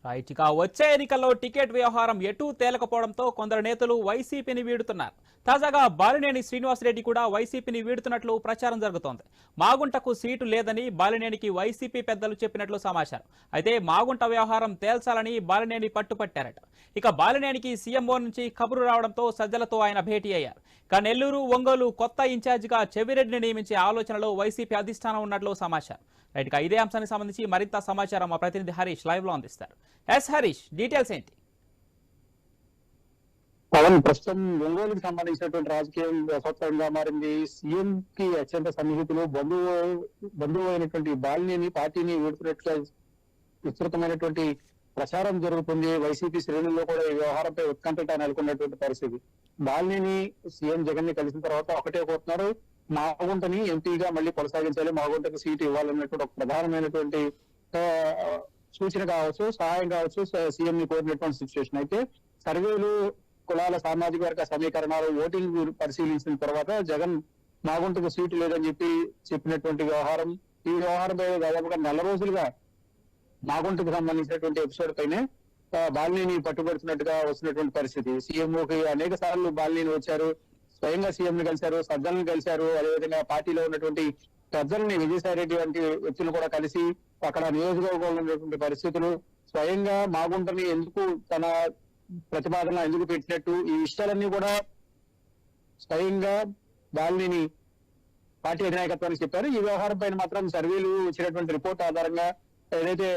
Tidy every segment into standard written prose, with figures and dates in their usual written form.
Right. ఇక వచ్చే ఎన్నికల్లో టికెట్ వ్యవహారం ఎటూ తేలకపోవడంతో కొందరు నేతలు వైసీపీని వీడుతున్నారు. తాజాగా బాలినేని శ్రీనివాసరెడ్డి కూడా వైసీపీని వీడుతున్నట్లు ప్రచారం జరుగుతోంది. మాగుంటకు సీటు లేదని బాలినేనికి వైసీపీ పెద్దలు చెప్పినట్లు సమాచారం. అయితే మాగుంట వ్యవహారం తేల్చాలని బాలినేని పట్టుపట్టారట. ఇక బాలినేనికి సీఎంఓ నుంచి కబురు రావడంతో సజ్జలతో ఆయన భేటీ అయ్యారు. ఇక నెల్లూరు, ఒంగోలు కొత్త ఇన్ఛార్జిగా చెవిరెడ్డిని నియమించే ఆలోచనలో వైసీపీ అధిష్టానం ఉన్నట్లు సమాచారం. రైట్. ఇక ఇదే అంశానికి సంబంధించి మరింత సమాచారం మా ప్రతినిధి హరీష్ లైవ్ లో అందిస్తారు. ఎస్ హరీష్, డీటెయిల్స్ ఏంటి? పవన్, ప్రస్తుతం ఒంగోలుకి సంబంధించినటువంటి రాజకీయం స్వతంత్రంగా మారింది. సీఎం కి అత్యంత సన్నిహితులు, బంధువు అయినటువంటి బాలినేని పార్టీని వీడుతున్నట్లు విస్తృతమైనటువంటి ప్రచారం జరుగుతుంది. వైసీపీ శ్రేణుల్లో కూడా ఈ వ్యవహారంపై ఉత్కంఠ నెలకొన్నటువంటి పరిస్థితి. బాలినేని సీఎం జగన్ ని కలిసిన తర్వాత ఒకటే కోరుతున్నారు, మాగుంటని ఎంపీగా మళ్ళీ కొనసాగించాలి, మాగుంటకు సీటు ఇవ్వాలన్నటువంటి ఒక ప్రధానమైనటువంటి సూచన కావచ్చు, సహాయం కావచ్చు సీఎం ని కోరినటువంటి సిచ్యువేషన్. అయితే సర్వేలు, కులాల సామాజిక వర్గ సమీకరణాలు, ఓటింగ్ పరిశీలించిన తర్వాత జగన్ మాగుంటకు సీటు లేదని చెప్పినటువంటి వ్యవహారం. ఈ వ్యవహారం దాదాపుగా 4 రోజులుగా మాగుంటకు సంబంధించినటువంటి ఎపిసోడ్ పైనే బాలినేని పట్టుబడుతున్నట్టుగా వస్తున్నటువంటి పరిస్థితి. సీఎంఓకి అనేక సార్లు బాలినేని వచ్చారు, స్వయంగా సీఎం ని కలిశారు, సజ్జలను కలిశారు. అదేవిధంగా పార్టీలో ఉన్నటువంటి పెద్దలని, విజయసాయి రెడ్డి వంటి వ్యక్తులు కూడా కలిసి అక్కడ నియోజకవర్గంలో ఉన్నటువంటి పరిస్థితులు, స్వయంగా మాగుంటని ఎందుకు తన ప్రతిపాదన ఎందుకు పెట్టినట్టు, ఈ విషయాలన్నీ కూడా స్వయంగా బాలినేని పార్టీ అధినాయకత్వానికి చెప్పారు. ఈ వ్యవహారం పైన మాత్రం సర్వేలు వచ్చినటువంటి రిపోర్ట్ ఆధారంగా ఏదైతే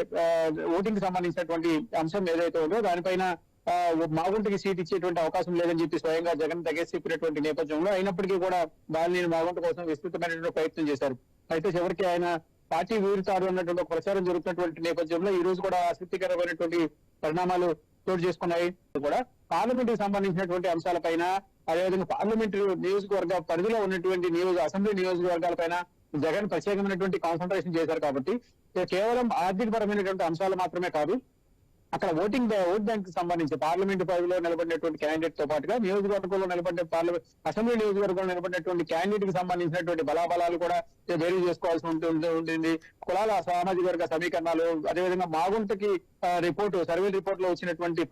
ఓటింగ్ కి సంబంధించినటువంటి అంశం ఏదైతే ఉందో దానిపైన మాగుంటకి సీట్ ఇచ్చేటువంటి అవకాశం లేదని చెప్పి స్వయంగా జగన్ తగేసి చెప్పినటువంటి నేపథ్యంలో అయినప్పటికీ కూడా బాలినేని మాగుంట కోసం విస్తృతమైనటువంటి ప్రయత్నం చేశారు. అయితే చివరికి ఆయన పార్టీ వీరుతారు అన్నటువంటి ఒక ప్రచారం జరుగుతున్నటువంటి నేపథ్యంలో ఈ రోజు కూడా ఆసక్తికరమైనటువంటి పరిణామాలు చోటు చేసుకున్నాయి. కూడా పార్లమెంట్ కి సంబంధించినటువంటి అంశాలపైన, అదేవిధంగా పార్లమెంటు నియోజకవర్గ పరిధిలో ఉన్నటువంటి అసెంబ్లీ నియోజకవర్గాలపైన జగన్ ప్రత్యేకమైనటువంటి కాన్సన్ట్రేషన్ చేశారు. కాబట్టి కేవలం ఆర్థిక పరమైనటువంటి అంశాలు మాత్రమే కాదు, అక్కడ ఓట్ బ్యాంక్ కి సంబంధించి పార్లమెంటు పరిధిలో నిలబడినటువంటి క్యాండిడేట్ తో పాటుగా నియోజకవర్గంలో నిలబడిన అసెంబ్లీ నియోజకవర్గంలో నిలబడినటువంటి క్యాండిడేట్ కి సంబంధించినటువంటి బలాబలాలు కూడా బేరీ చేసుకోవాల్సి ఉంటుంది. కులాల సామాజిక వర్గ సమీకరణాలు, అదేవిధంగా మాగుంటకి సర్వే రిపోర్ట్ లో వచ్చినటువంటి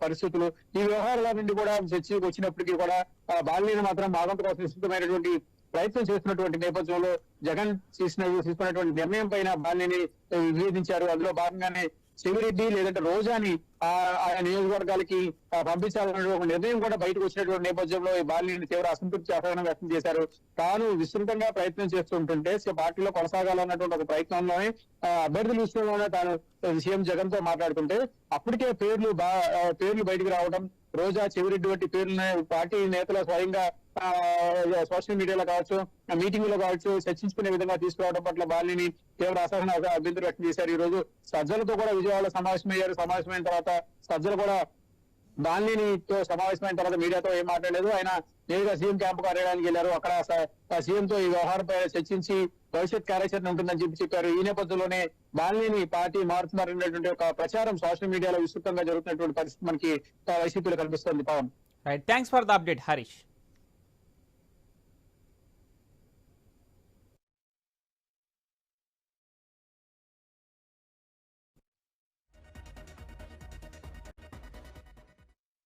పరిస్థితులు, ఈ వ్యవహారాల నుండి కూడా చర్చకు వచ్చినప్పటికీ కూడా బాలినేని మాత్రం మాగుంట కోసం విస్తృతమైనటువంటి ప్రయత్నం చేస్తున్నటువంటి నేపథ్యంలో జగన్ తీసుకున్నటువంటి నిర్ణయం పైన బాలినేని విభేదించారు. అందులో భాగంగానే చెవిరెడ్డి లేదంటే రోజాని ఆయా నియోజకవర్గాలకి పంపించాలనే ఒక నిర్ణయం కూడా బయటకు వచ్చినటువంటి నేపథ్యంలో ఈ బాలినేని తీవ్ర అసంతృప్తి, అసహనం వ్యక్తం చేశారు. తాను విస్తృతంగా ప్రయత్నం చేస్తుంటుంటే పార్టీలో కొనసాగాలన్నటువంటి ఒక ప్రయత్నంలోనే అభ్యర్థుల విషయంలోనే తాను సీఎం జగన్ తో మాట్లాడుతుంటే అప్పటికే పేర్లు బయటకు రావడం, రోజా, చెవిరెడ్డి వంటి పేర్లను పార్టీ నేతల స్వయంగా సోషల్ మీడియాలో కావచ్చు, మీటింగ్ లో కావచ్చు చర్చించుకునే విధంగా తీసుకురావడం పట్ల బాలినేని తీవ్ర అసహన అభ్యంతరం వ్యక్తం చేశారు. ఈ రోజు సజ్జలతో కూడా విజయవాడలో సమావేశమయ్యారు. సమావేశమైన తర్వాత సజ్జలు కూడా బాలినేనితో సమావేశమైన తర్వాత మీడియాతో ఏం మాట్లాడలేదు. ఆయన నేరుగా సీఎం క్యాంపు కార్యాలయానికి వెళ్ళారు. అక్కడ సీఎంతో ఈ వ్యవహారంపై చర్చించి భవిష్యత్ కార్యాచరణ ఉంటుందని చెప్పారు. ఈ నేపథ్యంలోనే బాలినేని పార్టీ మారుతున్నారనేటువంటి ఒక ప్రచారం సోషల్ మీడియాలో విస్తృతంగా జరుగుతున్నటువంటి పరిస్థితి మనకి వైసీపీలో కనిపిస్తుంది. Pawan, right. Thanks for the update Harish.